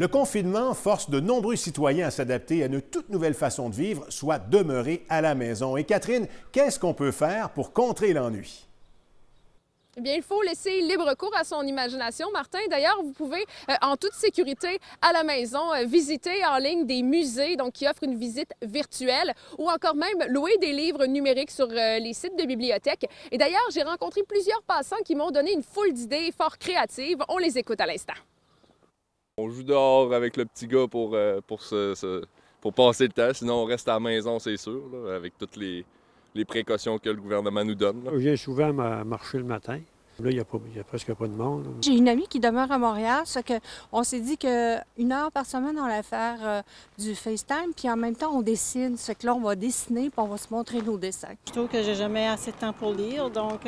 Le confinement force de nombreux citoyens à s'adapter à une toute nouvelle façon de vivre, soit demeurer à la maison. Et Catherine, qu'est-ce qu'on peut faire pour contrer l'ennui? Eh bien, il faut laisser libre cours à son imagination, Martin. D'ailleurs, vous pouvez, en toute sécurité, à la maison, visiter en ligne des musées donc, qui offrent une visite virtuelle ou encore même louer des livres numériques sur les sites de bibliothèques. Et d'ailleurs, j'ai rencontré plusieurs passants qui m'ont donné une foule d'idées fort créatives. On les écoute à l'instant. On joue dehors avec le petit gars pour passer le temps. Sinon, on reste à la maison, c'est sûr, là, avec toutes les précautions que le gouvernement nous donne. Je viens souvent marcher le matin. Là, il y a presque pas de monde. J'ai une amie qui demeure à Montréal, ça que on s'est dit qu'une heure par semaine, on allait faire du FaceTime, puis en même temps, on dessine. Ce que là, on va dessiner, puis on va se montrer nos dessins. Je trouve que j'ai jamais assez de temps pour lire, donc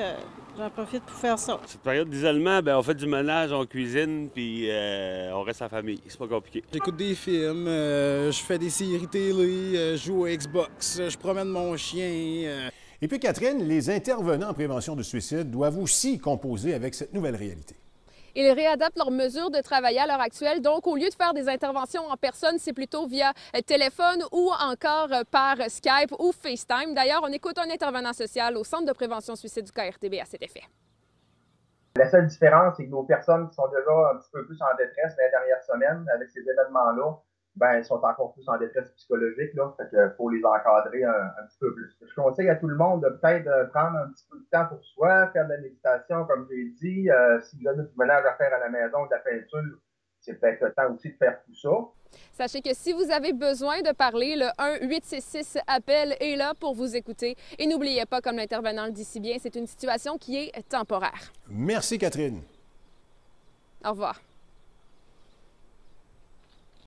j'en profite pour faire ça. Cette période d'isolement, on fait du ménage, on cuisine, puis on reste en famille. C'est pas compliqué. J'écoute des films, je fais des séries télé, je joue au Xbox, je promène mon chien. Et puis Catherine, les intervenants en prévention du suicide doivent aussi composer avec cette nouvelle réalité. Ils réadaptent leurs mesures de travail à l'heure actuelle. Donc, au lieu de faire des interventions en personne, c'est plutôt via téléphone ou encore par Skype ou FaceTime. D'ailleurs, on écoute un intervenant social au Centre de prévention suicide du KRTB à cet effet. La seule différence, c'est que nos personnes qui sont déjà un petit peu plus en détresse les dernières semaines avec ces événements-là, elles sont encore plus en détresse psychologique, là. Fait qu'il faut les encadrer un petit peu plus. Je conseille à tout le monde de peut-être prendre un petit peu de temps pour soi, faire de la méditation, comme j'ai dit. Si vous avez du ménage à faire à la maison, de la peinture, c'est peut-être le temps aussi de faire tout ça. Sachez que si vous avez besoin de parler, le 1-866-APPEL est là pour vous écouter. Et n'oubliez pas, comme l'intervenant le dit si bien, c'est une situation qui est temporaire. Merci Catherine. Au revoir.